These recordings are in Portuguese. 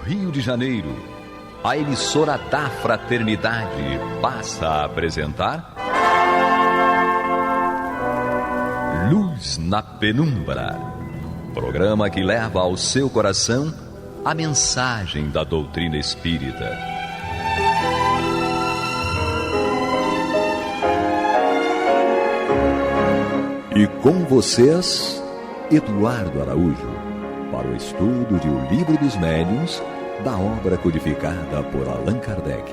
Rio de Janeiro, a emissora da Fraternidade passa a apresentar Luz na Penumbra, programa que leva ao seu coração a mensagem da doutrina espírita. E com vocês, Eduardo Araújo, para o estudo de O Livro dos Médiuns, da obra codificada por Allan Kardec.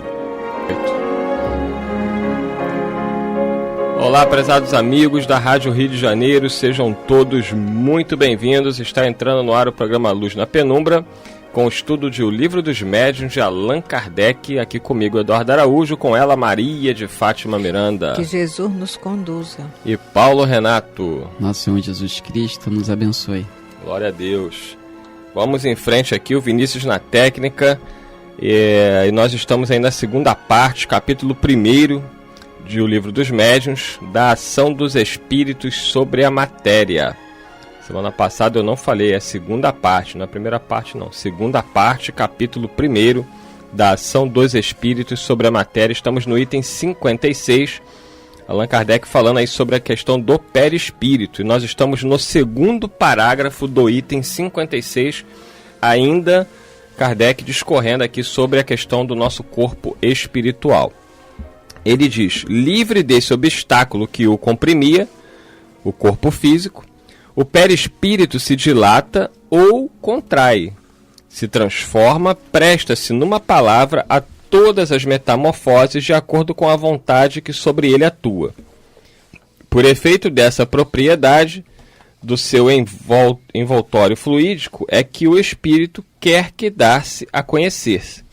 Olá, prezados amigos da Rádio Rio de Janeiro, sejam todos muito bem-vindos. Está entrando no ar o programa Luz na Penumbra, com o estudo de O Livro dos Médiuns de Allan Kardec. Aqui comigo, Eduardo Araújo, com ela, Maria de Fátima Miranda. Que Jesus nos conduza. E Paulo Renato. Nosso Senhor Jesus Cristo nos abençoe. Glória a Deus. Vamos em frente aqui, o Vinícius na técnica. E nós estamos aí na segunda parte, capítulo 1 de O Livro dos Médiuns, da ação dos espíritos sobre a matéria. Semana passada eu não falei, é a segunda parte, não é a primeira parte não. Segunda parte, capítulo 1 da ação dos espíritos sobre a matéria. Estamos no item 56, Allan Kardec falando aí sobre a questão do perispírito. E nós estamos no segundo parágrafo do item 56, ainda Kardec discorrendo aqui sobre a questão do nosso corpo espiritual. Ele diz: livre desse obstáculo que o comprimia, o corpo físico, o perispírito se dilata ou contrai, se transforma, presta-se numa palavra a todas as metamorfoses de acordo com a vontade que sobre ele atua. Por efeito dessa propriedade do seu envoltório fluídico é que o espírito quer que dar-se a conhecer-se.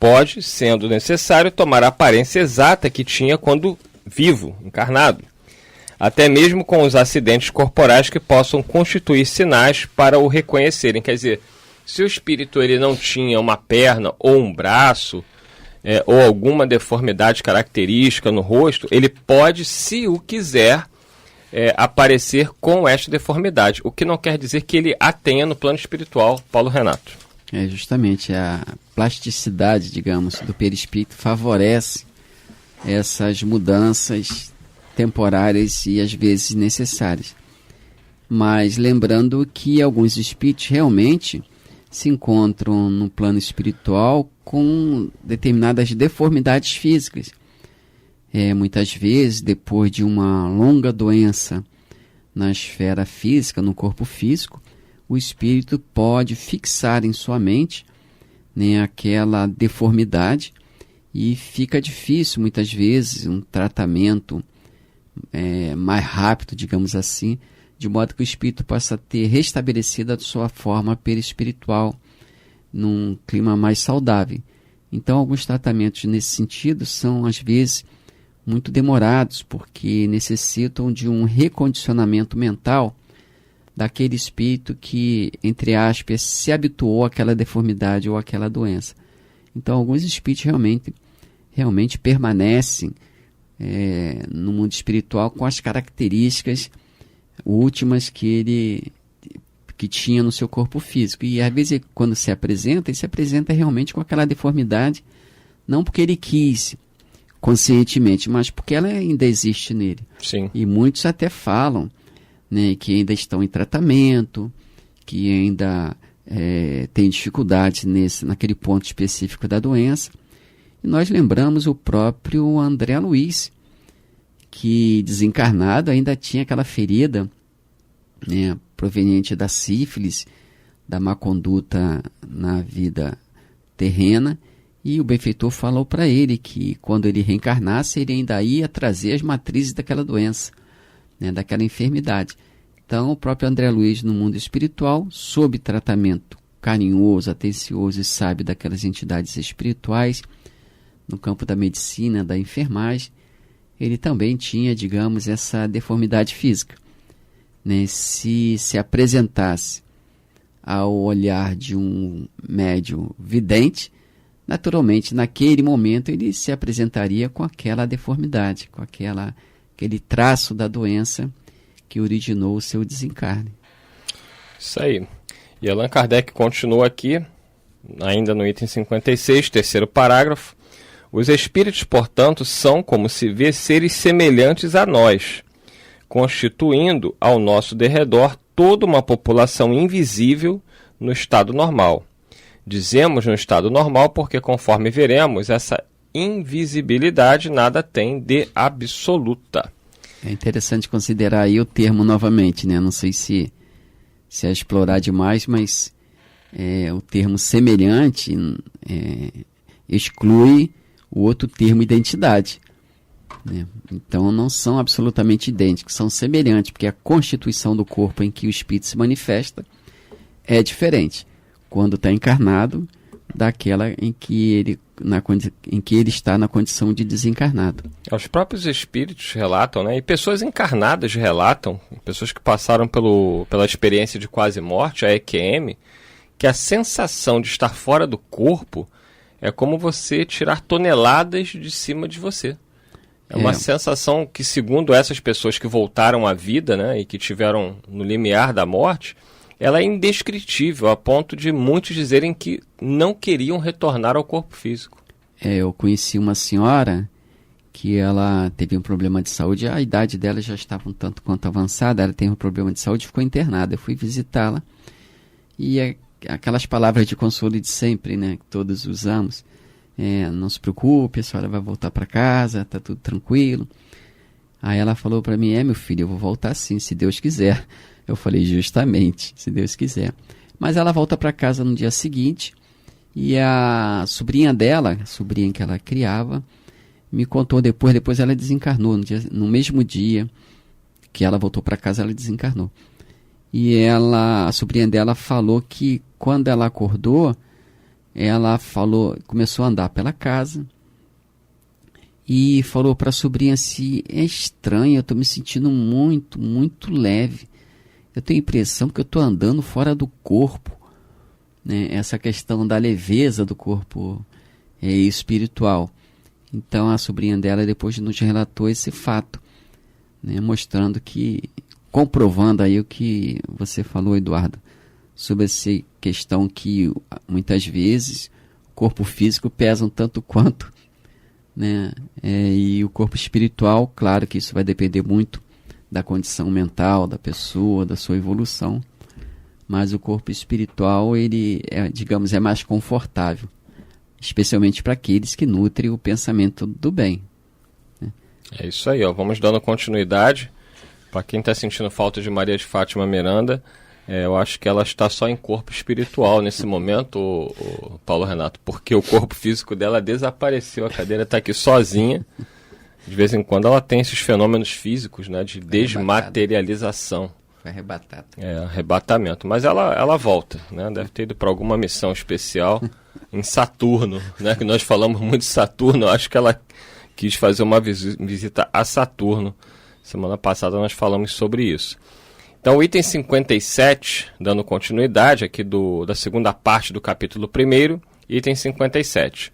Pode, sendo necessário, tomar a aparência exata que tinha quando vivo, encarnado, até mesmo com os acidentes corporais que possam constituir sinais para o reconhecerem. Quer dizer, se o espírito ele não tinha uma perna ou um braço, ou alguma deformidade característica no rosto, ele pode, se o quiser, aparecer com esta deformidade, o que não quer dizer que ele a tenha no plano espiritual. Paulo Renato. Justamente a plasticidade, digamos, do perispírito favorece essas mudanças temporárias e às vezes necessárias. Mas lembrando que alguns espíritos realmente se encontram no plano espiritual com determinadas deformidades físicas. Muitas vezes, depois de uma longa doença na esfera física, no corpo físico, o espírito pode fixar em sua mente, aquela deformidade, e fica difícil, muitas vezes, um tratamento mais rápido, digamos assim, de modo que o espírito possa ter restabelecido a sua forma perispiritual num clima mais saudável. Então, alguns tratamentos nesse sentido são, às vezes, muito demorados, porque necessitam de um recondicionamento mental daquele espírito que, entre aspas, se habituou àquela deformidade ou àquela doença. Então, alguns espíritos realmente permanecem no mundo espiritual com as características últimas que tinha no seu corpo físico. E às vezes, quando se apresenta, ele se apresenta realmente com aquela deformidade, não porque ele quis conscientemente, mas porque ela ainda existe nele. Sim. E muitos até falam que ainda estão em tratamento, que ainda têm dificuldades naquele ponto específico da doença. E nós lembramos o próprio André Luiz, que desencarnado ainda tinha aquela ferida proveniente da sífilis, da má conduta na vida terrena, e o benfeitor falou para ele que quando ele reencarnasse, ele ainda ia trazer as matrizes daquela doença, daquela enfermidade. Então, o próprio André Luiz, no mundo espiritual, sob tratamento carinhoso, atencioso e sábio daquelas entidades espirituais, no campo da medicina, da enfermagem, ele também tinha, digamos, essa deformidade física. Se apresentasse ao olhar de um médium vidente, naturalmente, naquele momento, ele se apresentaria com aquela deformidade, com aquele traço da doença que originou o seu desencarne. Isso aí. E Allan Kardec continua aqui, ainda no item 56, terceiro parágrafo, os espíritos, portanto, são, como se vê, seres semelhantes a nós, constituindo ao nosso derredor toda uma população invisível no estado normal. Dizemos no estado normal porque, conforme veremos, essa invisibilidade nada tem de absoluta. É interessante considerar aí o termo novamente, né? Não sei se é explorar demais, mas o termo semelhante exclui o outro termo identidade, né? Então não são absolutamente idênticos, são semelhantes, porque a constituição do corpo em que o espírito se manifesta é diferente quando está encarnado daquela em que ele está na condição de desencarnado. Os próprios espíritos relatam, né, e pessoas encarnadas relatam, pessoas que passaram pela experiência de quase morte, a EQM, que a sensação de estar fora do corpo é como você tirar toneladas de cima de você. É uma sensação que, segundo essas pessoas que voltaram à vida, né, e que tiveram no limiar da morte, ela é indescritível, a ponto de muitos dizerem que não queriam retornar ao corpo físico. Eu conheci uma senhora que ela teve um problema de saúde, a idade dela já estava um tanto quanto avançada, ela teve um problema de saúde e ficou internada. Eu fui visitá-la e aquelas palavras de consolo de sempre, né, que todos usamos, não se preocupe, a senhora vai voltar para casa, está tudo tranquilo. Aí ela falou para mim, meu filho, eu vou voltar sim, se Deus quiser. Eu falei, justamente, se Deus quiser. Mas ela volta para casa no dia seguinte e a sobrinha dela, a sobrinha que ela criava, me contou depois ela desencarnou, no mesmo dia que ela voltou para casa, ela desencarnou. E a sobrinha dela falou que quando ela acordou, começou a andar pela casa e falou para a sobrinha assim, é estranho, eu estou me sentindo muito, muito leve. Eu tenho a impressão que eu estou andando fora do corpo, né? Essa questão da leveza do corpo espiritual. Então a sobrinha dela depois nos relatou esse fato, né? Mostrando comprovando aí o que você falou, Eduardo, sobre essa questão que muitas vezes o corpo físico pesa um tanto quanto, né? E o corpo espiritual, claro que isso vai depender muito da condição mental da pessoa, da sua evolução, mas o corpo espiritual, ele é mais confortável, especialmente para aqueles que nutrem o pensamento do bem, né? É isso aí, vamos dando continuidade. Para quem está sentindo falta de Maria de Fátima Miranda, eu acho que ela está só em corpo espiritual nesse momento, o Paulo Renato, porque o corpo físico dela desapareceu, a cadeira está aqui sozinha. De vez em quando ela tem esses fenômenos físicos, né, de desmaterialização. Foi arrebatado. Arrebatamento. Mas ela volta, né? Deve ter ido para alguma missão especial em Saturno, né? Que nós falamos muito de Saturno. Eu acho que ela quis fazer uma visita a Saturno. Semana passada nós falamos sobre isso. Então, o item 57, dando continuidade aqui da segunda parte do capítulo 1º, item 57.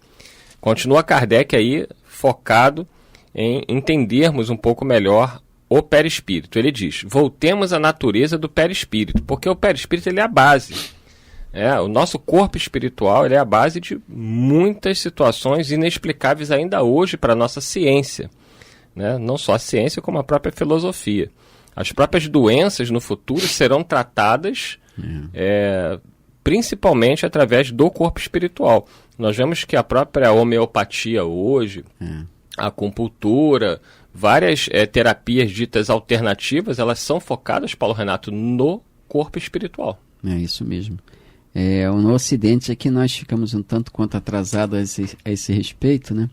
Continua Kardec aí focado em entendermos um pouco melhor o perispírito. Ele diz, voltemos à natureza do perispírito, porque o perispírito ele é a base. O nosso corpo espiritual ele é a base de muitas situações inexplicáveis ainda hoje para a nossa ciência, né? Não só a ciência, como a própria filosofia. As próprias doenças no futuro serão tratadas principalmente através do corpo espiritual. Nós vemos que a própria homeopatia hoje, a acupuntura, várias terapias ditas alternativas, elas são focadas, Paulo Renato, no corpo espiritual. É isso mesmo. No Ocidente é que nós ficamos um tanto quanto atrasados a esse respeito, né?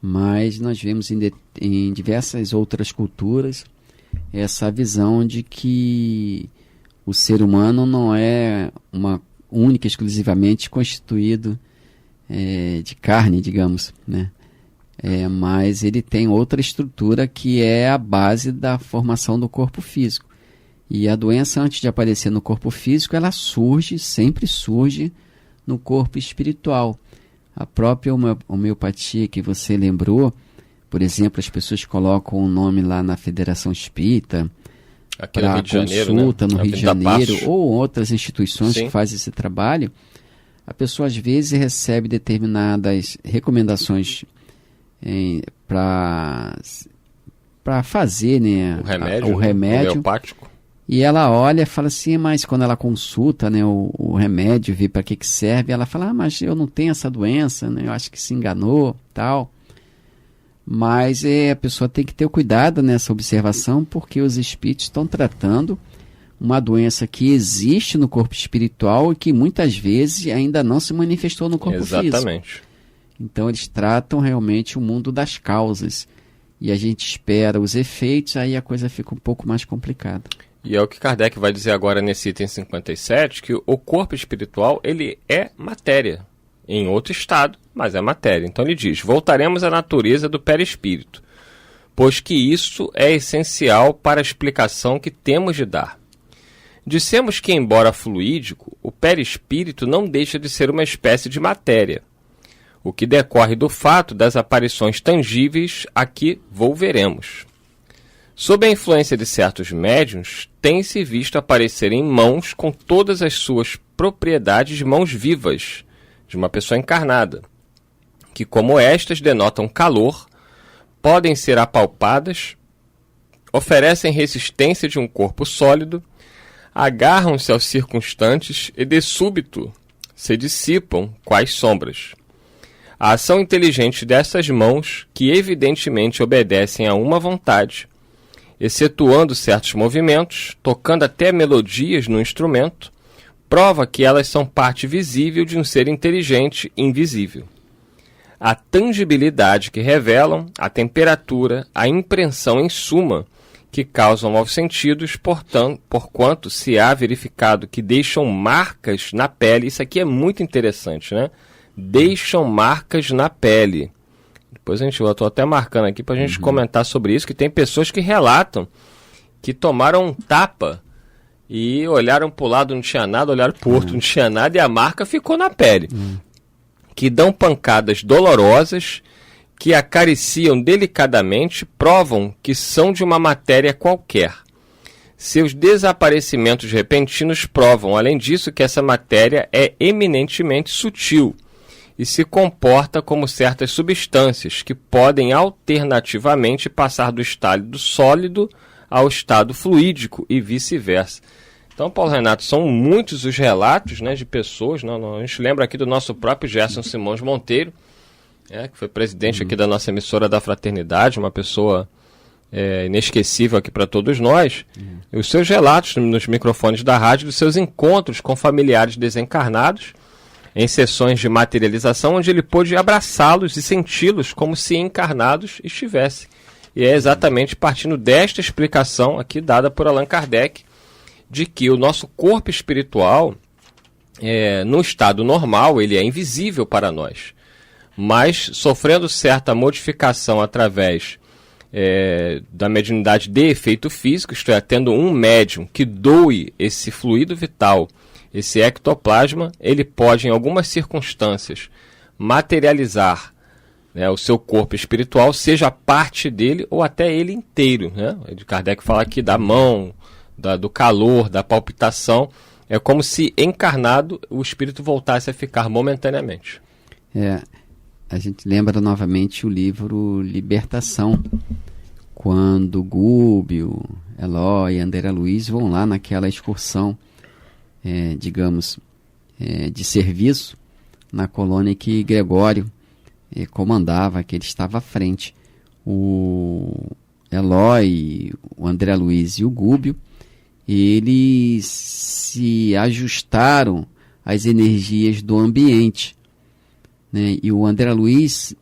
Mas nós vemos em diversas outras culturas essa visão de que o ser humano não é uma única, exclusivamente constituído de carne, digamos, né? Mas ele tem outra estrutura que é a base da formação do corpo físico. E a doença, antes de aparecer no corpo físico, ela sempre surge no corpo espiritual. A própria homeopatia que você lembrou, por exemplo, as pessoas colocam o nome lá na Federação Espírita para consulta, né? No Rio de Janeiro, ou outras instituições que fazem esse trabalho. a pessoa às vezes recebe determinadas recomendações para fazer, né, o remédio homeopático. E ela olha e fala assim, mas quando ela consulta, né, o remédio, vê para que serve, ela fala, mas eu não tenho essa doença, né, eu acho que se enganou, tal. Mas a pessoa tem que ter cuidado nessa observação, porque os espíritos estão tratando uma doença que existe no corpo espiritual e que muitas vezes ainda não se manifestou no corpo físico. Exatamente. Então eles tratam realmente o mundo das causas. E a gente espera os efeitos, aí a coisa fica um pouco mais complicada. E é o que Kardec vai dizer agora nesse item 57, que o corpo espiritual, ele é matéria, em outro estado, mas é matéria. Então ele diz, voltaremos à natureza do perispírito, pois que isso é essencial para a explicação que temos de dar. Dissemos que, embora fluídico, o perispírito não deixa de ser uma espécie de matéria, o que decorre do fato das aparições tangíveis a que volveremos. Sob a influência de certos médiuns, tem-se visto aparecerem mãos com todas as suas propriedades de mãos vivas, de uma pessoa encarnada, que, como estas denotam calor, podem ser apalpadas, oferecem resistência de um corpo sólido, agarram-se aos circunstantes e, de súbito, se dissipam quais sombras. A ação inteligente dessas mãos, que evidentemente obedecem a uma vontade, excetuando certos movimentos, tocando até melodias no instrumento, prova que elas são parte visível de um ser inteligente invisível. A tangibilidade que revelam, a temperatura, a impressão em suma, que causam aos sentidos, porquanto se há verificado que deixam marcas na pele. Isso aqui é muito interessante, né? Deixam marcas na pele. Depois eu estou até marcando aqui para a gente comentar sobre isso, que tem pessoas que relatam que tomaram um tapa e olharam para o lado, não tinha nada, olharam para o outro, não tinha nada, e a marca ficou na pele. Que dão pancadas dolorosas, que acariciam delicadamente, provam que são de uma matéria qualquer. Seus desaparecimentos repentinos provam, além disso, que essa matéria é eminentemente sutil e se comporta como certas substâncias que podem alternativamente passar do estado sólido ao estado fluídico e vice-versa. Então, Paulo Renato, são muitos os relatos, né, de pessoas, né, a gente lembra aqui do nosso próprio Gerson Simões Monteiro, que foi presidente aqui da nossa emissora da Fraternidade, uma pessoa inesquecível aqui para todos nós, e os seus relatos nos microfones da rádio, dos seus encontros com familiares desencarnados, em sessões de materialização, onde ele pôde abraçá-los e senti-los como se encarnados estivessem. E é exatamente partindo desta explicação aqui dada por Allan Kardec, de que o nosso corpo espiritual, no estado normal, ele é invisível para nós, mas sofrendo certa modificação através da mediunidade de efeito físico, isto é, tendo um médium que doe esse fluido vital, esse ectoplasma, ele pode, em algumas circunstâncias, materializar, né, o seu corpo espiritual, seja parte dele ou até ele inteiro. Né? Kardec fala aqui da mão, do calor, da palpitação. É como se encarnado o espírito voltasse a ficar momentaneamente. A gente lembra novamente o livro Libertação, quando Gúbio, Eloy e André Luiz vão lá naquela excursão, de serviço na colônia que Gregório comandava, que ele estava à frente. O Eloy, o André Luiz e o Gúbio, eles se ajustaram às energias do ambiente, né? E o André Luiz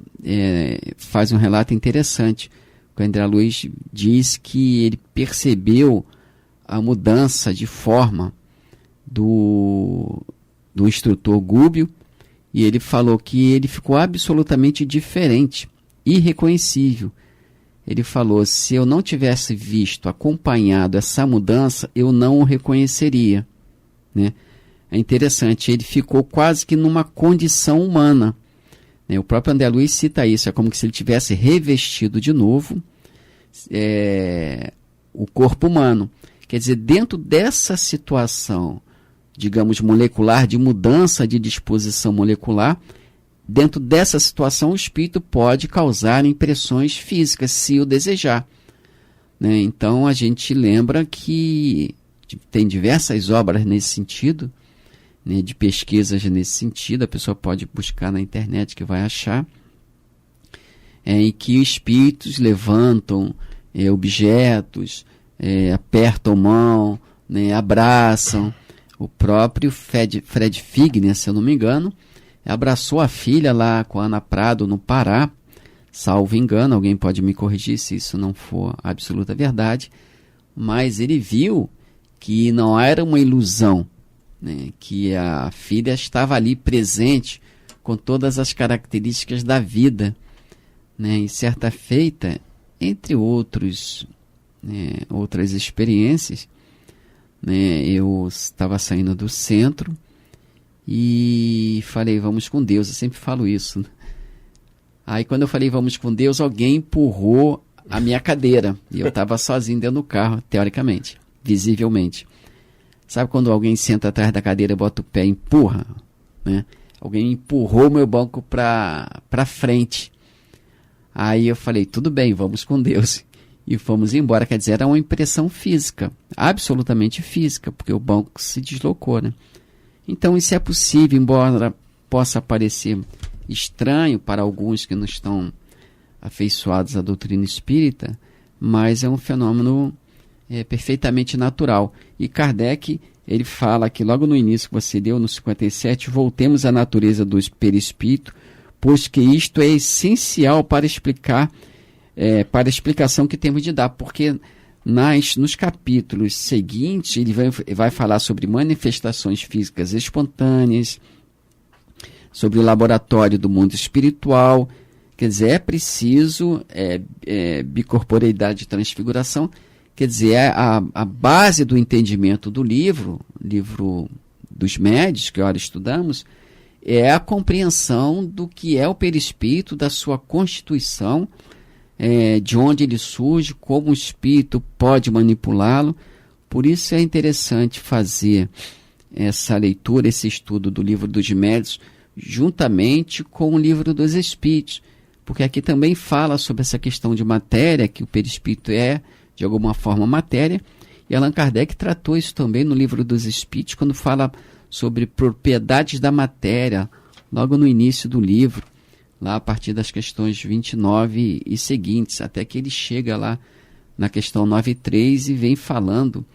faz um relato interessante. O André Luiz diz que ele percebeu a mudança de forma do instrutor Gúbio, e ele falou que ele ficou absolutamente diferente, irreconhecível. Ele falou, se eu não tivesse visto, acompanhado essa mudança, eu não o reconheceria. Né? É interessante, ele ficou quase que numa condição humana. Né? O próprio André Luiz cita isso, é como se ele tivesse revestido de novo o corpo humano. Quer dizer, dentro dessa situação digamos, molecular, de mudança de disposição molecular, dentro dessa situação o espírito pode causar impressões físicas, se o desejar. Né? Então a gente lembra que tem diversas obras nesse sentido, né, de pesquisas nesse sentido, a pessoa pode buscar na internet que vai achar, em que espíritos levantam objetos, apertam mão, né, abraçam. O próprio Fred Figner, se eu não me engano, abraçou a filha lá com a Ana Prado no Pará, salvo engano, alguém pode me corrigir se isso não for absoluta verdade, mas ele viu que não era uma ilusão, né, que a filha estava ali presente com todas as características da vida, né, e certa feita, entre outras experiências, né, eu estava saindo do centro e falei, vamos com Deus, eu sempre falo isso, né? Aí quando eu falei vamos com Deus, alguém empurrou a minha cadeira e eu estava sozinho dentro do carro, teoricamente, visivelmente. Sabe quando alguém senta atrás da cadeira, bota o pé e empurra? Né? Alguém empurrou meu banco para frente. Aí eu falei, tudo bem, vamos com Deus. E fomos embora, quer dizer, era uma impressão física, absolutamente física, porque o banco se deslocou, né? Então isso é possível, embora possa parecer estranho para alguns que não estão afeiçoados à doutrina espírita, mas é um fenômeno perfeitamente natural. E Kardec, ele fala aqui logo no início que você deu, no 57, voltemos à natureza do perispírito, pois que isto é essencial para explicar, para a explicação que temos de dar, porque nos capítulos seguintes ele vai falar sobre manifestações físicas espontâneas, sobre o laboratório do mundo espiritual, quer dizer, é preciso bicorporeidade e transfiguração, quer dizer, a base do entendimento do livro dos médios, que agora estudamos, é a compreensão do que é o perispírito, da sua constituição, de onde ele surge, como o espírito pode manipulá-lo. Por isso é interessante fazer essa leitura, esse estudo do livro dos médios, juntamente com o livro dos espíritos, porque aqui também fala sobre essa questão de matéria, que o perispírito é, de alguma forma, matéria, e Allan Kardec tratou isso também no livro dos espíritos, quando fala sobre propriedades da matéria, logo no início do livro, lá a partir das questões 29 e seguintes, até que ele chega lá na questão 9.3 e vem falando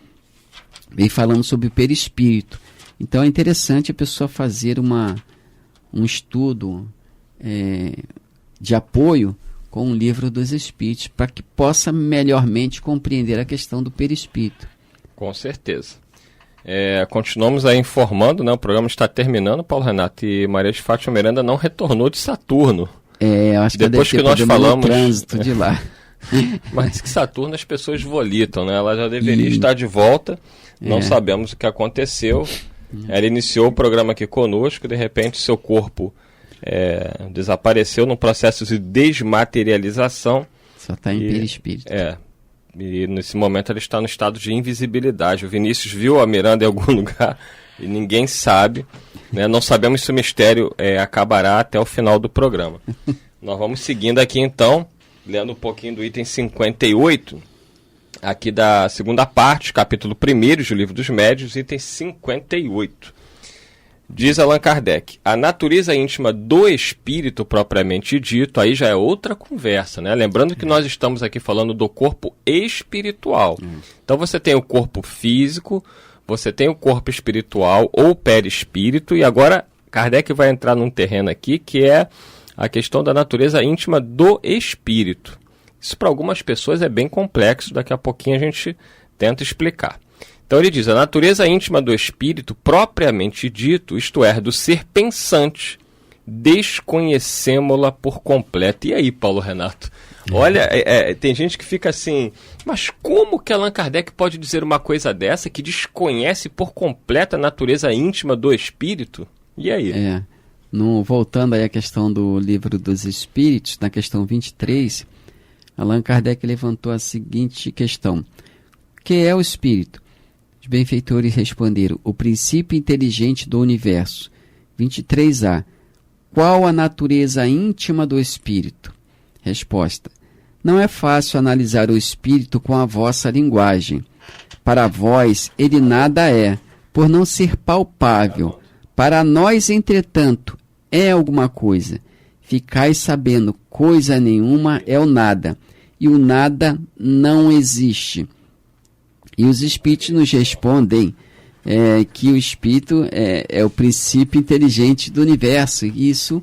sobre o perispírito. Então é interessante a pessoa fazer um estudo de apoio com o livro dos espíritos, para que possa melhormente compreender a questão do perispírito. Com certeza. Continuamos aí informando, né? O programa está terminando, Paulo Renato, e Maria de Fátima Miranda não retornou de Saturno. Eu acho que depois que nós falamos no trânsito de lá. Mas que Saturno as pessoas volitam, né? Ela já deveria estar de volta. Não sabemos o que aconteceu. Ela iniciou o programa aqui conosco, de repente seu corpo desapareceu num processo de desmaterialização. Só está em perispírito. E nesse momento ela está no estado de invisibilidade. O Vinícius viu a Miranda em algum lugar e ninguém sabe, né? Não sabemos se o mistério acabará até o final do programa. Nós vamos seguindo aqui então, lendo um pouquinho do item 58, aqui da segunda parte, capítulo 1 do Livro dos Médios, item 58. Diz Allan Kardec, a natureza íntima do espírito propriamente dito, aí já é outra conversa, né? Lembrando que nós estamos aqui falando do corpo espiritual. Então você tem o corpo físico, você tem o corpo espiritual ou perispírito, e agora Kardec vai entrar num terreno aqui que é a questão da natureza íntima do espírito. Isso para algumas pessoas é bem complexo, daqui a pouquinho a gente tenta explicar. Então ele diz, a natureza íntima do espírito, propriamente dito, isto é, do ser pensante, desconhecemos-la por completo. E aí, Paulo Renato? Olha, tem gente que fica assim, mas como que Allan Kardec pode dizer uma coisa dessa, que desconhece por completo a natureza íntima do espírito? E aí? Voltando aí à questão do Livro dos Espíritos, na questão 23, Allan Kardec levantou a seguinte questão. O que é o espírito? Os benfeitores responderam: o princípio inteligente do universo. 23a. Qual a natureza íntima do espírito? Resposta: não é fácil analisar o espírito com a vossa linguagem. Para vós, ele nada é, por não ser palpável. Para nós, entretanto, é alguma coisa. Ficais sabendo, coisa nenhuma é o nada, e o nada não existe. E os espíritos nos respondem que o espírito é o princípio inteligente do universo. E isso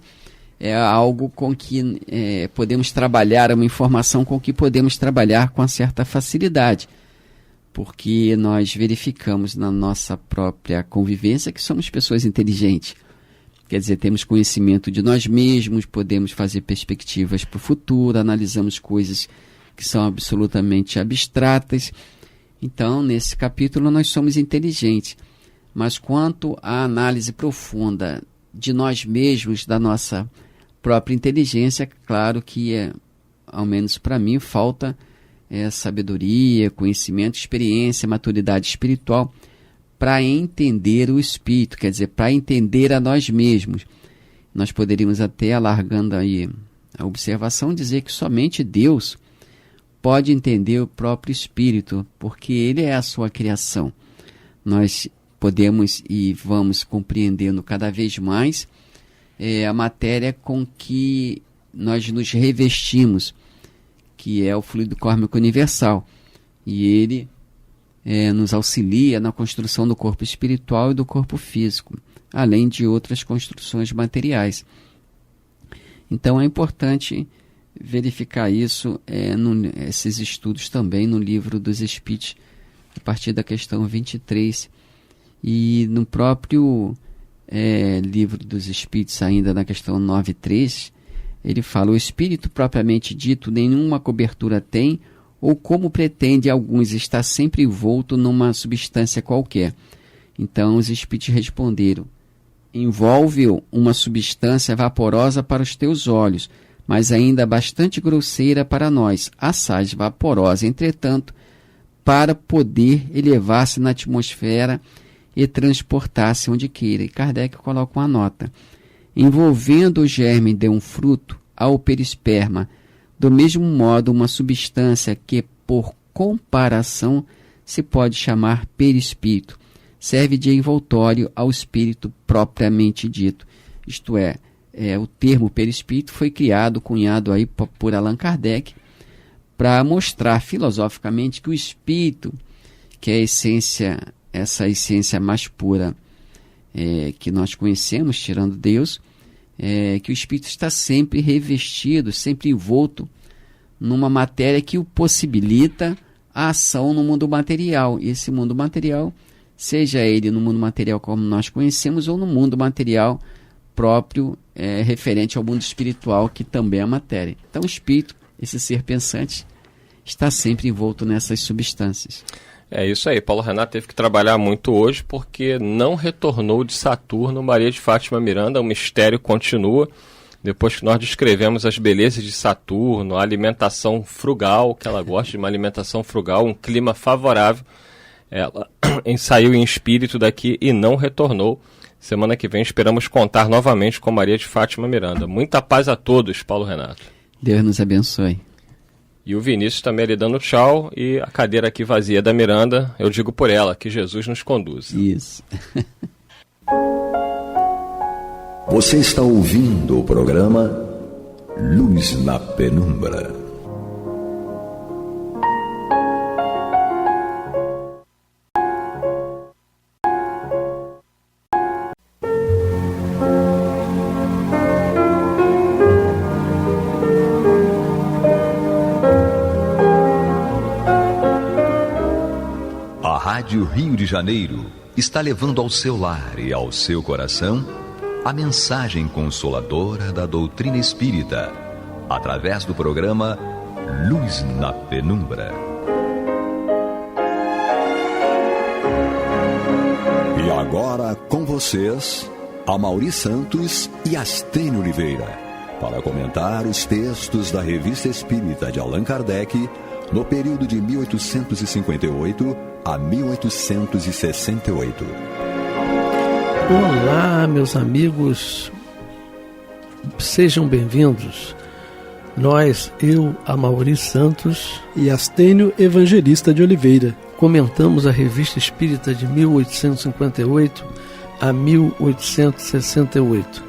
é algo com que podemos trabalhar, é uma informação com que podemos trabalhar com certa facilidade, porque nós verificamos na nossa própria convivência que somos pessoas inteligentes. Quer dizer, temos conhecimento de nós mesmos, podemos fazer perspectivas para o futuro, analisamos coisas que são absolutamente abstratas. Então, nesse capítulo, nós somos inteligentes. Mas quanto à análise profunda de nós mesmos, da nossa própria inteligência, claro que, ao menos para mim, falta sabedoria, conhecimento, experiência, maturidade espiritual para entender o espírito, quer dizer, para entender a nós mesmos. Nós poderíamos até, alargando aí a observação, dizer que somente Deus pode entender o próprio espírito, porque ele é a sua criação. Nós podemos e vamos compreendendo cada vez mais a matéria com que nós nos revestimos, que é o fluido kármico universal. E ele nos auxilia na construção do corpo espiritual e do corpo físico, além de outras construções materiais. Então é importante verificar isso, esses estudos também no Livro dos Espíritos, a partir da questão 23. E no próprio Livro dos Espíritos, ainda na questão 9.3, ele fala: o espírito propriamente dito nenhuma cobertura tem, ou como pretende alguns, está sempre envolto numa substância qualquer. Então os espíritos responderam: envolve-o uma substância vaporosa para os teus olhos, mas ainda bastante grosseira para nós, assaz vaporosa, entretanto, para poder elevar-se na atmosfera e transportar-se onde queira. E Kardec coloca uma nota: envolvendo o germe de um fruto ao perisperma, do mesmo modo uma substância que, por comparação, se pode chamar perispírito, serve de envoltório ao espírito propriamente dito. Isto é, o termo perispírito foi cunhado aí por Allan Kardec para mostrar filosoficamente que o espírito, que é a essência, essa essência mais pura que nós conhecemos, tirando Deus, que o espírito está sempre revestido, sempre envolto numa matéria que o possibilita a ação no mundo material. E esse mundo material, seja ele no mundo material como nós conhecemos, ou no mundo material próprio, referente ao mundo espiritual, que também é matéria. Então o espírito, esse ser pensante, está sempre envolto nessas substâncias. É isso aí, Paulo Renato teve que trabalhar muito hoje porque não retornou de Saturno Maria de Fátima Miranda. O mistério continua. Depois que nós descrevemos as belezas de Saturno, a alimentação frugal, que ela gosta de uma alimentação frugal, um clima favorável, ela saiu em espírito daqui e não retornou. Semana que vem esperamos contar novamente com Maria de Fátima Miranda. Muita paz a todos, Paulo Renato. Deus nos abençoe. E o Vinícius também ali dando tchau, e a cadeira aqui vazia da Miranda, eu digo por ela, que Jesus nos conduza. Isso. Você está ouvindo o programa Luz na Penumbra. Rádio Rio de Janeiro está levando ao seu lar e ao seu coração a mensagem consoladora da doutrina espírita, através do programa Luz na Penumbra. E agora com vocês, Amaury Santos e Astênio Oliveira, para comentar os textos da Revista Espírita de Allan Kardec, no período de 1858 a 1868. Olá, meus amigos, sejam bem-vindos. Nós, eu, Amaury Santos e Astênio Evangelista de Oliveira, comentamos a Revista Espírita de 1858 a 1868.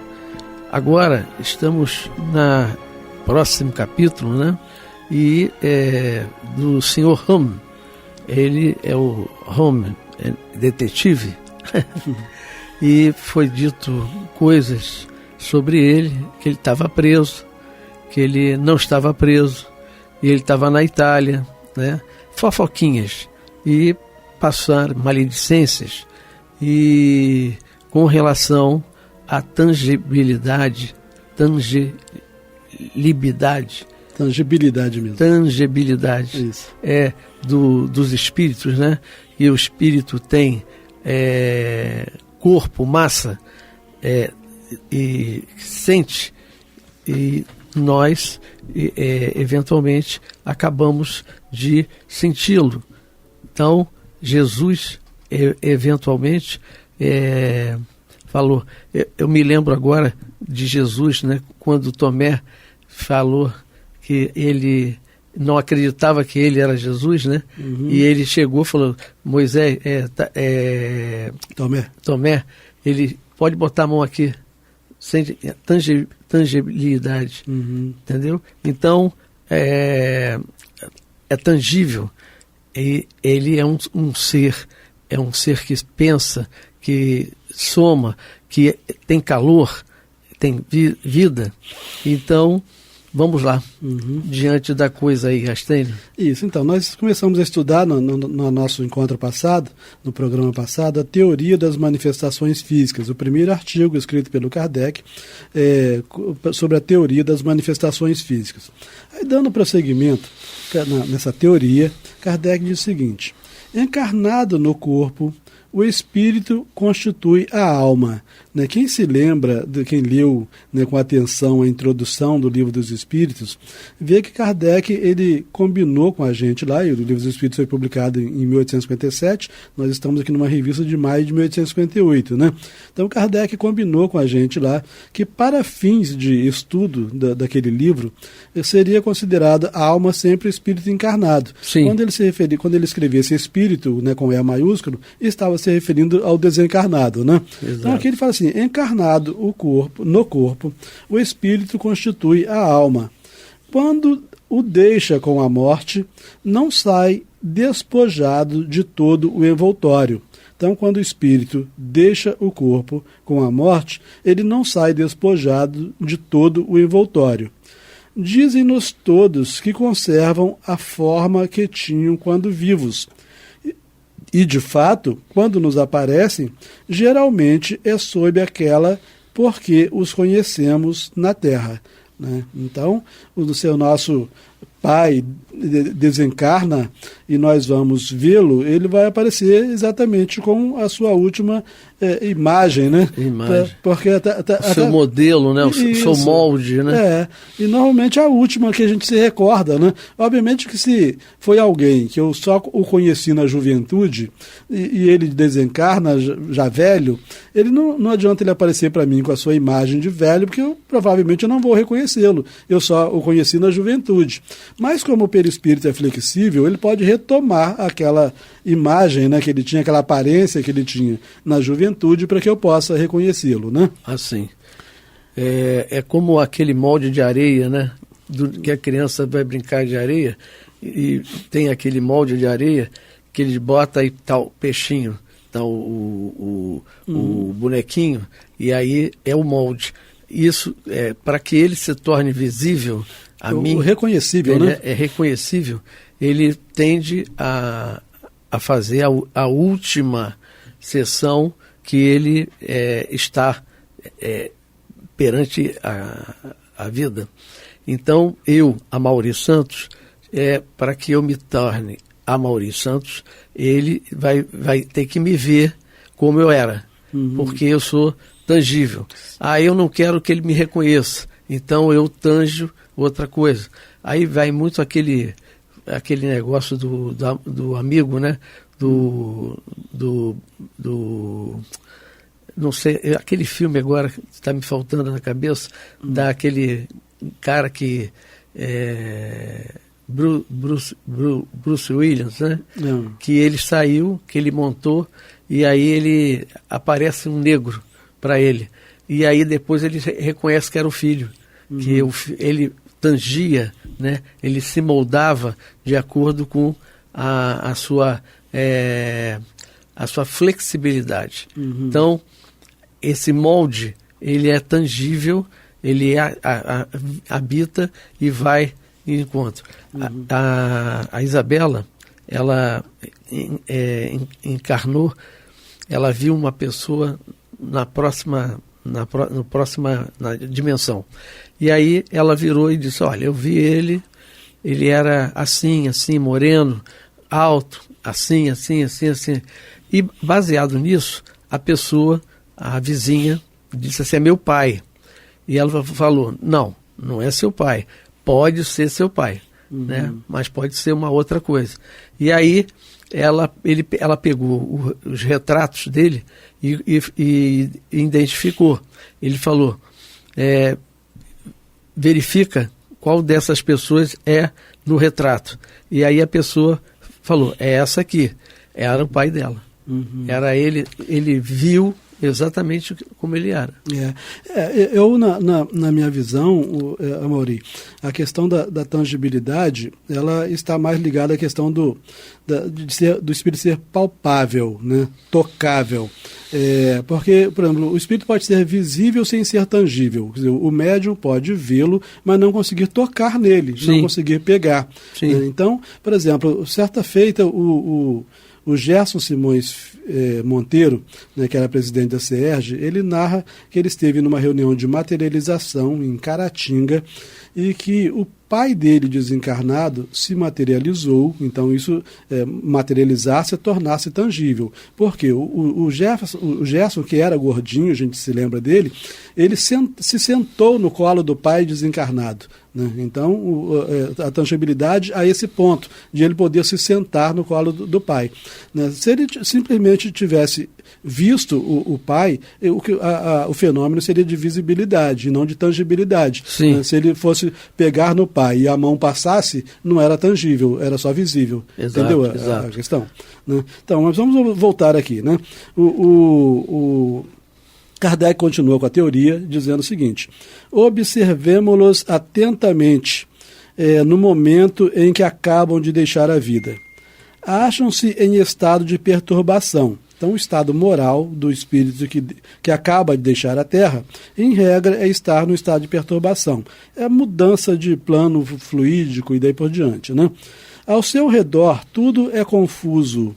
Agora estamos no próximo capítulo, né? E do Sr. Holmes. Ele é o Holmes, detetive. E foi dito coisas sobre ele, que ele estava preso, que ele não estava preso, e ele estava na Itália, né? Fofoquinhas, e passar maledicências, e com relação à tangibilidade mesmo. Tangibilidade. Isso. Dos espíritos, né? E o espírito tem corpo, massa, e sente, e nós eventualmente acabamos de senti-lo. Então Jesus eventualmente falou. Eu me lembro agora de Jesus, né, quando Tomé falou que ele não acreditava que ele era Jesus, né? Uhum. E ele chegou e falou: Moisés, Tomé, ele pode botar a mão aqui, sem tangibilidade, uhum. Entendeu? Então é tangível, e ele é um ser que pensa, que soma, que tem calor, tem vida. Então vamos lá, diante da coisa aí, Astênio. Isso, então, nós começamos a estudar no nosso encontro passado, no programa passado, a teoria das manifestações físicas, o primeiro artigo escrito pelo Kardec sobre a teoria das manifestações físicas. Aí, dando prosseguimento nessa teoria, Kardec diz o seguinte: encarnado no corpo, o espírito constitui a alma. Né? Quem se lembra, quem leu, né, com atenção a introdução do Livro dos Espíritos, vê que Kardec ele combinou com a gente lá, e o Livro dos Espíritos foi publicado em 1857, nós estamos aqui numa revista de maio de 1858. Né? Então Kardec combinou com a gente lá que, para fins de estudo daquele livro, seria considerada a alma sempre espírito encarnado. Sim. Quando ele escrevia esse espírito, né, com E maiúsculo, estava se referindo ao desencarnado, né? Então aqui ele fala assim: encarnado no corpo, o espírito constitui a alma. Quando o deixa com a morte, não sai despojado de todo o envoltório. Então, quando o espírito deixa o corpo com a morte, ele não sai despojado de todo o envoltório. Dizem-nos todos que conservam a forma que tinham quando vivos. E, de fato, quando nos aparecem, geralmente é sob aquela porque os conhecemos na Terra. Né? Então, o seu nosso pai desencarna e nós vamos vê-lo, ele vai aparecer exatamente com a sua última imagem, né? Porque seu modelo, né? O seu molde, né? E normalmente a última que a gente se recorda, né? Obviamente que se foi alguém que eu só o conheci na juventude e ele desencarna já velho, ele não adianta ele aparecer para mim com a sua imagem de velho, porque eu provavelmente não vou reconhecê-lo. Eu só o conheci na juventude. Mas como o perispírito é flexível, ele pode retomar aquela imagem, né, que ele tinha, aquela aparência que ele tinha na juventude, para que eu possa reconhecê-lo, né? Assim, é como aquele molde de areia, né, que a criança vai brincar de areia e tem aquele molde de areia que ele bota aí tal peixinho, tal o bonequinho, e aí é o molde. Isso é para que ele se torne visível a mim. Reconhecível, né? É reconhecível. Ele tende a fazer a última sessão que ele está perante a vida. Então, eu, Amaury Santos, para que eu me torne Amaury Santos, ele vai ter que me ver como eu era, porque eu sou tangível. Eu não quero que ele me reconheça, então eu tanjo outra coisa. Aí vai muito aquele aquele negócio do amigo, né? Não sei, aquele filme agora que está me faltando na cabeça, daquele cara que Bruce Williams, né? Que ele saiu, que ele montou, e aí ele aparece um negro para ele. E aí depois ele reconhece que era o filho, que ele tangia, né? Ele se moldava de acordo com a sua flexibilidade. Então, esse molde, ele é tangível, ele habita e vai em encontro. A Isabela, ela encarnou, ela viu uma pessoa na próxima dimensão. E aí ela virou e disse, olha, eu vi ele era assim, moreno, alto, assim. E baseado nisso, a vizinha, disse assim, é meu pai. E ela falou, não é seu pai. Pode ser seu pai, né? Mas pode ser uma outra coisa. E aí ela pegou os retratos dele e identificou. Ele falou, verifica qual dessas pessoas é no retrato. E aí a pessoa falou, é essa aqui. Era o pai dela. Era ele viu exatamente como ele era. Eu, na minha visão, Amaury, a questão da tangibilidade, ela está mais ligada à questão do espírito ser palpável, né? Tocável. Porque, por exemplo, o espírito pode ser visível sem ser tangível. Quer dizer, o médium pode vê-lo, mas não conseguir tocar nele, não conseguir pegar. Então, por exemplo, certa feita, o Gerson Simões Monteiro, né, que era presidente da CERJ, ele narra que ele esteve numa reunião de materialização em Caratinga e que o pai dele desencarnado se materializou, então isso materializar-se, tornar-se tangível. Porque o Gerson, que era gordinho, a gente se lembra dele, ele se sentou no colo do pai desencarnado. Né? Então, a tangibilidade a esse ponto, de ele poder se sentar no colo do pai. Né? Se ele simplesmente tivesse visto o pai, o fenômeno seria de visibilidade, e não de tangibilidade. Né? Se ele fosse pegar no pai e a mão passasse, não era tangível, era só visível. Entendeu a questão? Né? Então, mas vamos voltar aqui. Né? O Kardec continua com a teoria, dizendo o seguinte: observemo-los atentamente no momento em que acabam de deixar a vida. Acham-se em estado de perturbação. Então, o estado moral do espírito que acaba de deixar a Terra, em regra, é estar no estado de perturbação. É mudança de plano fluídico e daí por diante. Né? Ao seu redor, tudo é confuso.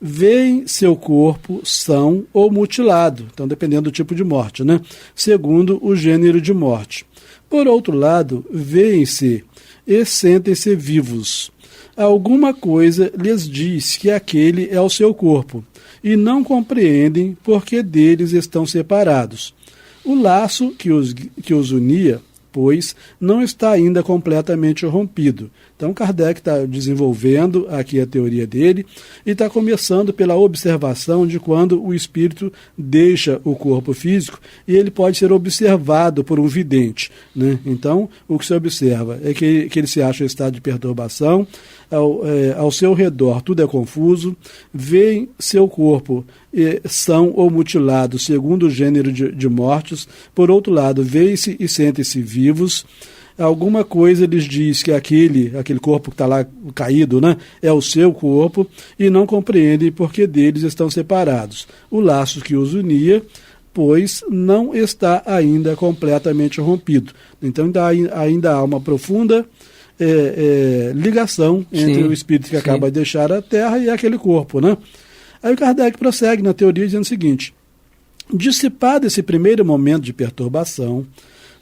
Veem seu corpo são ou mutilado, então dependendo do tipo de morte, né? Segundo o gênero de morte. Por outro lado, veem-se e sentem-se vivos. Alguma coisa lhes diz que aquele é o seu corpo, e não compreendem porque deles estão separados. O laço que os unia, pois, não está ainda completamente rompido. Então, Kardec está desenvolvendo aqui a teoria dele e está começando pela observação de quando o espírito deixa o corpo físico e ele pode ser observado por um vidente. Né? Então, o que se observa é que ele se acha em estado de perturbação, ao seu redor tudo é confuso, veem seu corpo são ou mutilados segundo o gênero de mortos, por outro lado, veem-se e sentem-se vivos. Alguma coisa lhes diz que aquele corpo que está lá caído, né, é o seu corpo, e não compreendem porque deles estão separados. O laço que os unia, pois, não está ainda completamente rompido. Então ainda há uma profunda ligação entre o espírito que acaba de deixar a Terra e aquele corpo. Né? Aí o Kardec prossegue na teoria dizendo o seguinte: dissipado esse primeiro momento de perturbação,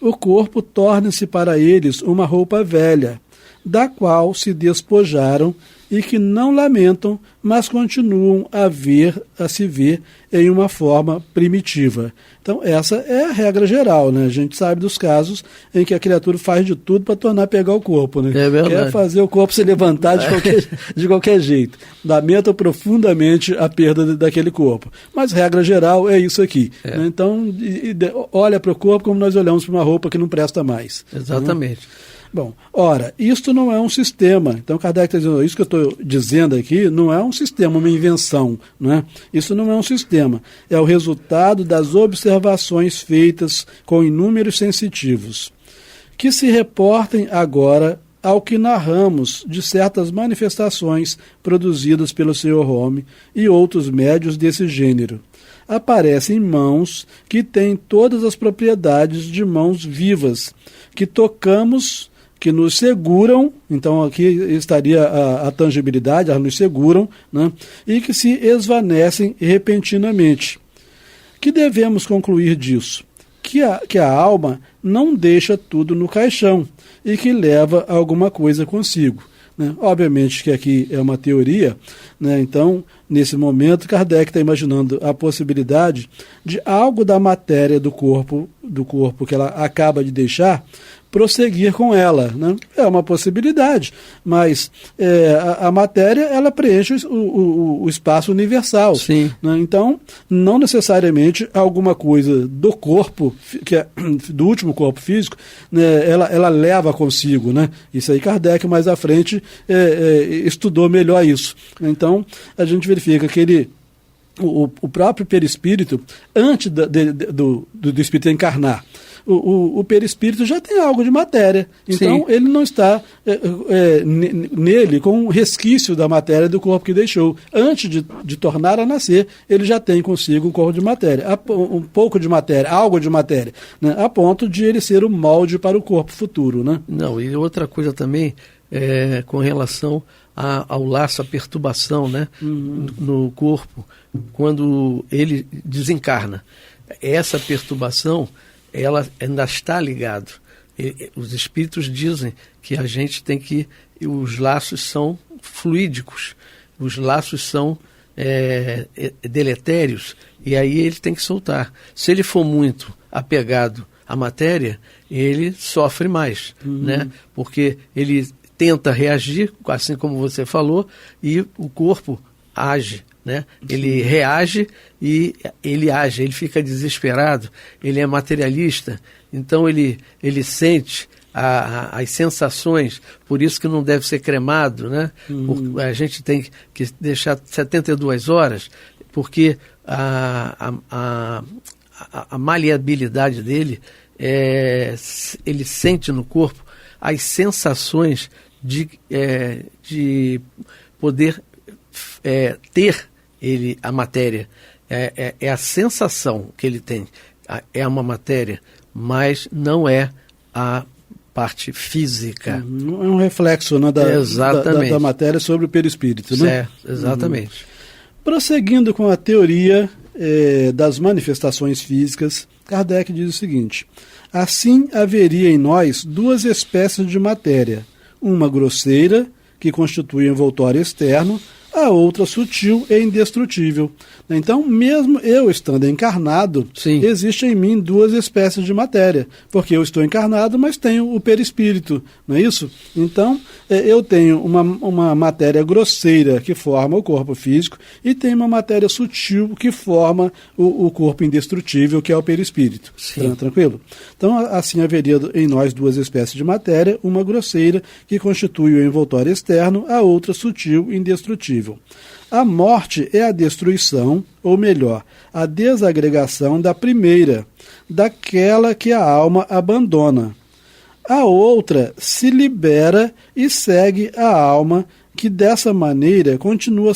o corpo torna-se para eles uma roupa velha, da qual se despojaram e que não lamentam, mas continuam a se ver em uma forma primitiva. Então, essa é a regra geral, né? A gente sabe dos casos em que a criatura faz de tudo para pegar o corpo, né? É verdade. Quer fazer o corpo se levantar de qualquer jeito. Lamentam profundamente a perda daquele corpo. Mas, regra geral, é isso aqui. Né? Então, olha para o corpo como nós olhamos para uma roupa que não presta mais. Exatamente. Né? Bom, ora, isto não é um sistema. Então, Kardec está dizendo, isso que eu estou dizendo aqui não é um sistema, uma invenção. Não é? Isso não é um sistema. É o resultado das observações feitas com inúmeros sensitivos, que se reportem agora ao que narramos de certas manifestações produzidas pelo Sr. Home e outros médios desse gênero. Aparecem mãos que têm todas as propriedades de mãos vivas, que tocamos, que nos seguram, então aqui estaria a tangibilidade, elas nos seguram, né? E que se esvanecem repentinamente. Que devemos concluir disso? Que a alma não deixa tudo no caixão e que leva alguma coisa consigo. Né? Obviamente que aqui é uma teoria, né? Então, nesse momento, Kardec está imaginando a possibilidade de algo da matéria do corpo que ela acaba de deixar, prosseguir com ela. Né? É uma possibilidade, mas a matéria ela preenche o espaço universal. Sim. Né? Então, não necessariamente alguma coisa do corpo, que é do último corpo físico, né, ela leva consigo. Né? Isso aí Kardec mais à frente estudou melhor isso. Então, a gente verifica que o próprio perispírito, antes do espírito encarnar, o perispírito já tem algo de matéria. Então, sim, ele não está nele com um resquício da matéria do corpo que deixou. Antes de tornar a nascer, ele já tem consigo um corpo de matéria, um pouco de matéria, algo de matéria, né, a ponto de ele ser o molde para o corpo futuro. Né? Não, e outra coisa também, com relação ao laço, à perturbação, né, no corpo, quando ele desencarna. Essa perturbação, ela ainda está ligado. Os espíritos dizem que a gente tem que... Os laços são fluídicos, os laços são deletérios, e aí ele tem que soltar. Se ele for muito apegado à matéria, ele sofre mais, né? Porque ele tenta reagir, assim como você falou, e o corpo age. Né? Ele reage e ele age, ele fica desesperado, ele é materialista, então ele sente as sensações, por isso que não deve ser cremado, né? A gente tem que deixar 72 horas, porque a maleabilidade dele, ele sente no corpo as sensações de poder ter a matéria, é a sensação que ele tem, é uma matéria, mas não é a parte física. Não é um reflexo, né, da matéria sobre o perispírito. Né? Exatamente. Prosseguindo com a teoria das manifestações físicas, Kardec diz o seguinte: assim haveria em nós duas espécies de matéria, uma grosseira, que constitui o envoltório externo, a outra sutil e indestrutível. Então, mesmo eu estando encarnado, sim, existe em mim duas espécies de matéria, porque eu estou encarnado, mas tenho o perispírito, não é isso? Então, eu tenho uma matéria grosseira que forma o corpo físico e tenho uma matéria sutil que forma o corpo indestrutível, que é o perispírito. Tranquilo? Então, assim haveria em nós duas espécies de matéria, uma grosseira que constitui o envoltório externo, a outra sutil e indestrutível. A morte é a destruição, ou melhor, a desagregação da primeira, daquela que a alma abandona. A outra se libera e segue a alma, que dessa maneira continua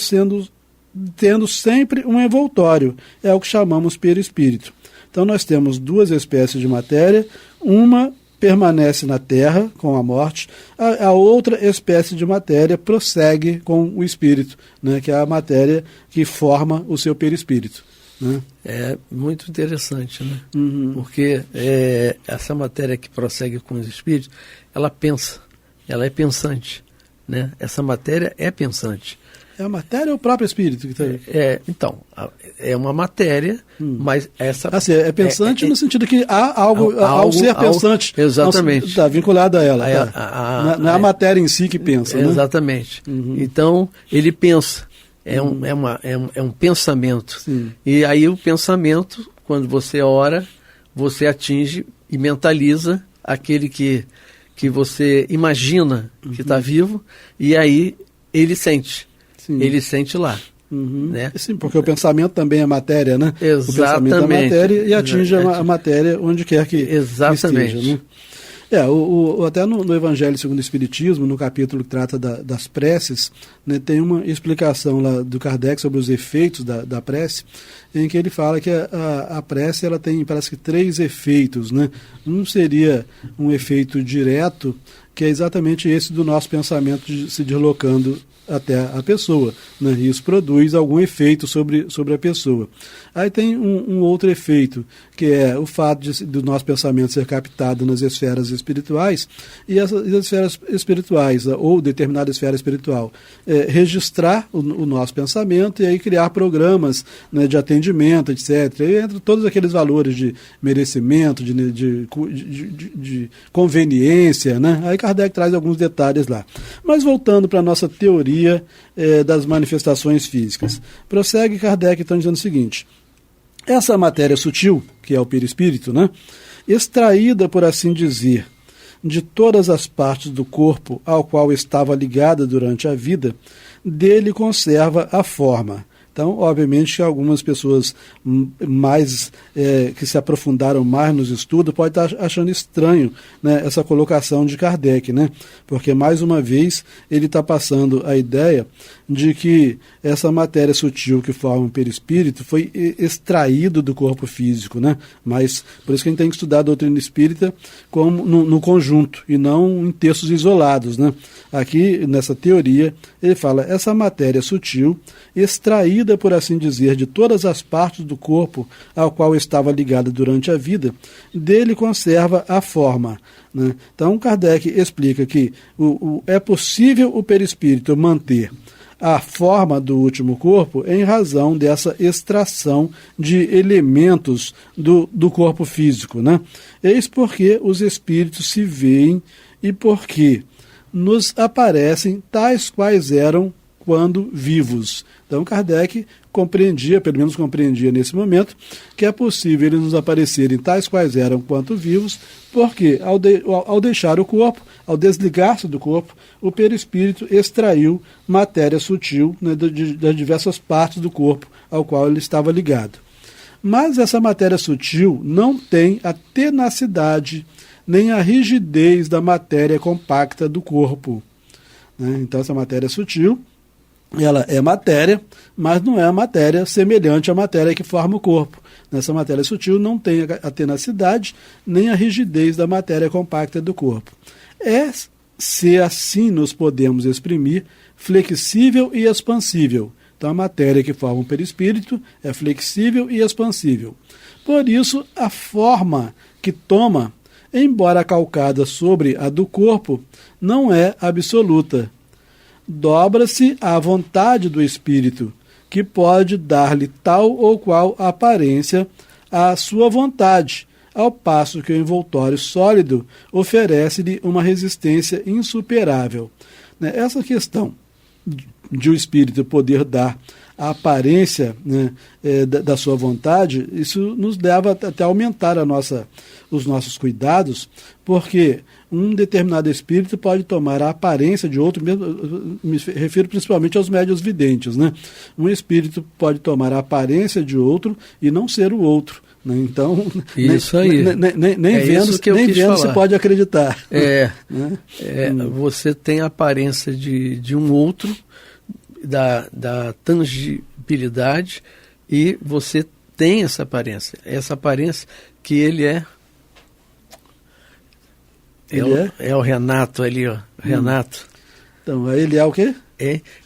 tendo sempre um envoltório, é o que chamamos perispírito. Então nós temos duas espécies de matéria, uma permanece na Terra com a morte, a outra espécie de matéria prossegue com o espírito, né, que é a matéria que forma o seu perispírito. Né? É muito interessante, né? Porque essa matéria que prossegue com os espíritos, ela pensa, ela é pensante, né? Essa matéria é pensante. É a matéria ou o próprio espírito que está aí? Então, é uma matéria, mas essa... Assim, é pensante no sentido que há algo ao ser pensante. Exatamente. Está vinculado a ela. Não é a matéria em si que pensa, né? Exatamente. Então, ele pensa. É um pensamento. Sim. E aí o pensamento, quando você ora, você atinge e mentaliza aquele que você imagina que está vivo, e aí ele sente. Sim. Ele sente lá. Né? Sim, porque o pensamento também é matéria, né? Exatamente. O pensamento é matéria e atinge a matéria onde quer que Exatamente. esteja, né? Até no Evangelho segundo o Espiritismo, no capítulo que trata das preces, né, tem uma explicação lá do Kardec sobre os efeitos da prece, em que ele fala que a prece ela tem, parece que 3 efeitos, né? Um seria um efeito direto, que é exatamente esse do nosso pensamento se deslocando até a pessoa, né? Isso produz algum efeito sobre a pessoa. Aí tem um outro efeito, que é o fato do nosso pensamento ser captado nas esferas espirituais, e essas esferas espirituais, ou determinada esfera espiritual, registrar o nosso pensamento e aí criar programas, né, de atendimento, etc. E entre todos aqueles valores de merecimento, de conveniência, né? Aí Kardec traz alguns detalhes lá. Mas voltando para a nossa teoria das manifestações físicas. Prossegue Kardec então dizendo o seguinte: essa matéria sutil, que é o perispírito, né, extraída, por assim dizer, de todas as partes do corpo ao qual estava ligada durante a vida, dele conserva a forma. Então, obviamente, que algumas pessoas mais que se aprofundaram mais nos estudos podem estar achando estranho, né, essa colocação de Kardec, né? Porque, mais uma vez, ele está passando a ideia de que essa matéria sutil que forma o perispírito foi extraído do corpo físico, né? Mas, por isso que a gente tem que estudar a doutrina espírita como no conjunto e não em textos isolados, né? Aqui, nessa teoria, ele fala, essa matéria sutil, extraída, por assim dizer, de todas as partes do corpo ao qual estava ligada durante a vida, dele conserva a forma, né? Então, Kardec explica que é possível o perispírito manter a forma do último corpo em razão dessa extração de elementos do corpo físico, né? Eis porque os espíritos se veem e porque nos aparecem tais quais eram quando vivos. Então Kardec compreendia, pelo menos compreendia nesse momento, que é possível eles nos aparecerem tais quais eram quanto vivos, porque ao deixar o corpo, ao desligar-se do corpo, o perispírito extraiu matéria sutil, né, das diversas partes do corpo ao qual ele estava ligado. Mas essa matéria sutil não tem a tenacidade nem a rigidez da matéria compacta do corpo, né? Então essa matéria sutil, ela é matéria, mas não é a matéria semelhante à matéria que forma o corpo. Nessa matéria sutil não tem a tenacidade nem a rigidez da matéria compacta do corpo. Se assim nos podemos exprimir, flexível e expansível. Então a matéria que forma o perispírito é flexível e expansível. Por isso, a forma que toma, embora calcada sobre a do corpo, não é absoluta. Dobra-se à vontade do espírito, que pode dar-lhe tal ou qual aparência à sua vontade, ao passo que o envoltório sólido oferece-lhe uma resistência insuperável. Essa questão de o espírito poder dar a aparência, né, da sua vontade, isso nos leva até a aumentar os nossos cuidados, porque um determinado espírito pode tomar a aparência de outro, me refiro principalmente aos médiuns videntes, né? Um espírito pode tomar a aparência de outro e não ser o outro, né? Então, isso aí. Nem vendo se pode acreditar. Né? Você tem a aparência de um outro, da tangibilidade, e você tem essa aparência que ele é. É o Renato ali, ó. Renato. Então, ele é o quê?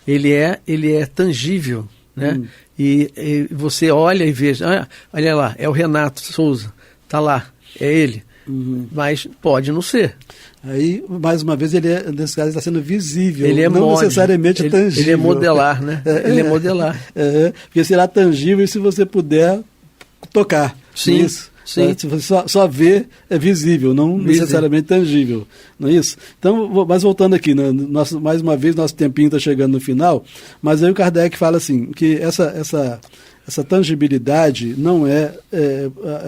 Ele é tangível, né? E você olha e veja, olha lá, é o Renato Souza, tá lá, é ele. Mas pode não ser. Aí, mais uma vez, nesse caso, está sendo visível, Ele é não molde, necessariamente tangível. Ele é modelar, né? Ele é modelar. Porque será tangível se você puder tocar. Sim, isso. sim. Se você só vê, é visível, não necessariamente tangível. Não é isso? Então, mas voltando aqui, né, mais uma vez, nosso tempinho está chegando no final, mas aí o Kardec fala assim, que essa tangibilidade não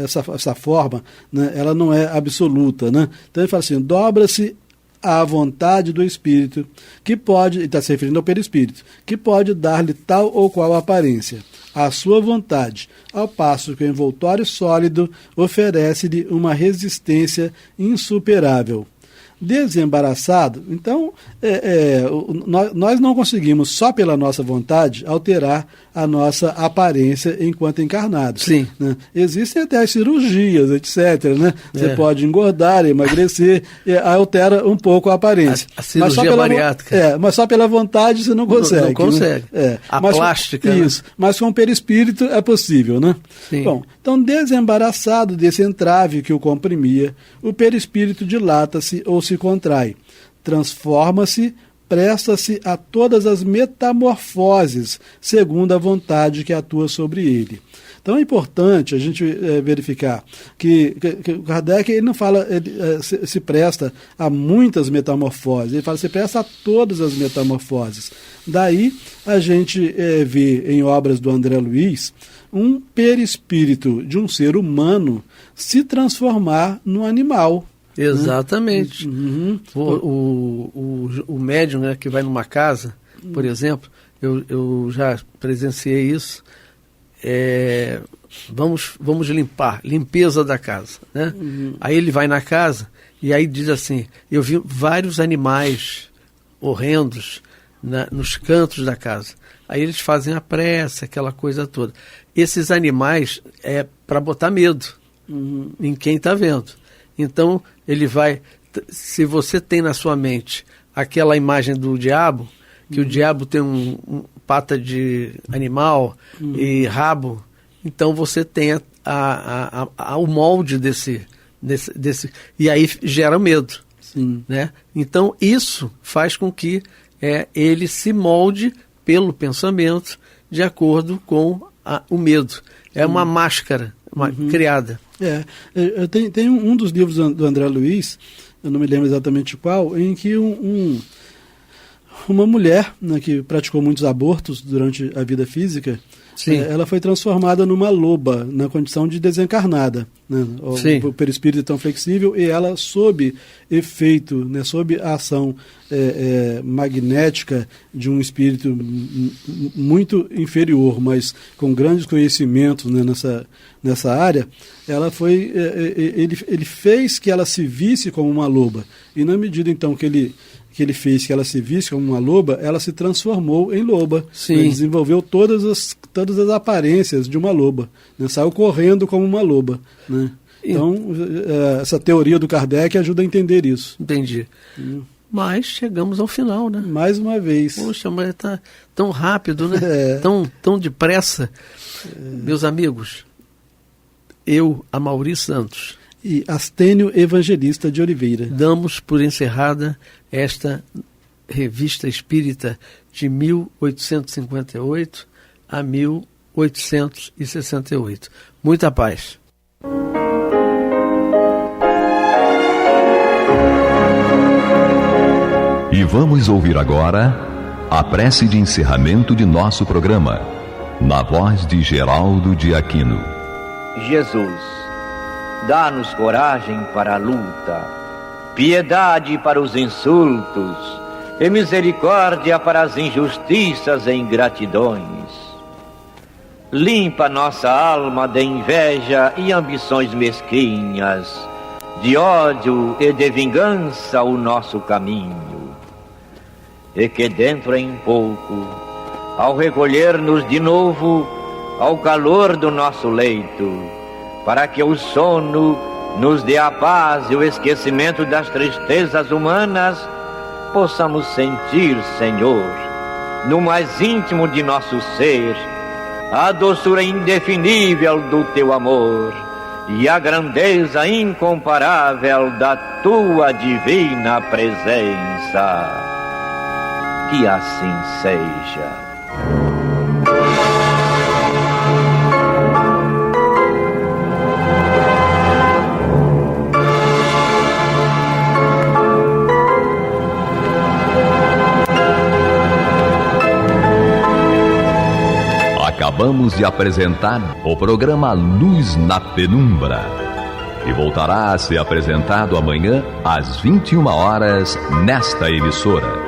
essa forma, né, ela não é absoluta, né? Então ele fala assim, dobra-se à vontade do espírito, que pode, está se referindo ao perispírito, que pode dar-lhe tal ou qual aparência, à sua vontade, ao passo que o envoltório sólido oferece-lhe uma resistência insuperável. Desembaraçado, então nós não conseguimos só pela nossa vontade alterar a nossa aparência enquanto encarnados. Sim. Né? Existem até as cirurgias, etc. Né? Você pode engordar, emagrecer, altera um pouco a aparência. A cirurgia bariátrica. Mas só pela vontade você não consegue. Não consegue. Né? A plástica. Isso. Né? Mas com o perispírito é possível, né? Sim. Bom, então desembaraçado desse entrave que o comprimia, o perispírito dilata-se ou se contrai, transforma-se, presta-se a todas as metamorfoses, segundo a vontade que atua sobre ele. Então é importante a gente verificar que o Kardec ele não fala, se presta a muitas metamorfoses, ele fala se presta a todas as metamorfoses. Daí a gente vê em obras do André Luiz um perispírito de um ser humano se transformar num animal. Exatamente. Uhum. O médium, né, que vai numa casa, por exemplo, eu já presenciei isso. Vamos limpeza da casa, né? Aí ele vai na casa e aí diz assim, eu vi vários animais horrendos nos cantos da casa. Aí eles fazem a prece, aquela coisa toda. Esses animais é para botar medo em quem está vendo. Então, ele vai... Se você tem na sua mente aquela imagem do diabo, que o diabo tem pata de animal e rabo, então você tem o molde desse... E aí gera medo. Sim. Né? Então, isso faz com que ele se molde pelo pensamento de acordo com o medo. É uma máscara criada. Tem um dos livros do André Luiz, eu não me lembro exatamente qual, em que uma mulher, né, que praticou muitos abortos durante a vida física, ela foi transformada numa loba, na condição de desencarnada. Né? O perispírito é tão flexível e ela, sob efeito, né, sob a ação magnética de um espírito muito inferior, mas com grandes conhecimentos, né, nessa área, ela foi, ele fez que ela se visse como uma loba. E na medida então que ele fez que ela se visse como uma loba, ela se transformou em loba. Sim. Ele desenvolveu todas as aparências de uma loba. Né? Saiu correndo como uma loba. Né? Então, essa teoria do Kardec ajuda a entender isso. Entendi. Mas chegamos ao final, né? Mais uma vez. Poxa, mas está tão rápido, né? Tão depressa. Meus amigos, eu, Amaury Santos... E Astênio Evangelista de Oliveira. Damos por encerrada esta revista espírita de 1858 a 1868. Muita paz. E vamos ouvir agora a prece de encerramento de nosso programa, na voz de Geraldo de Aquino. Jesus, dá-nos coragem para a luta, piedade para os insultos e misericórdia para as injustiças e ingratidões. Limpa nossa alma de inveja e ambições mesquinhas, de ódio e de vingança o nosso caminho. E que dentro em pouco, ao recolher-nos de novo ao calor do nosso leito, para que o sono nos dê a paz e o esquecimento das tristezas humanas, possamos sentir, Senhor, no mais íntimo de nosso ser, a doçura indefinível do Teu amor e a grandeza incomparável da tua divina presença. Que assim seja. Acabamos de apresentar o programa Luz na Penumbra, e voltará a ser apresentado amanhã às 21 horas nesta emissora.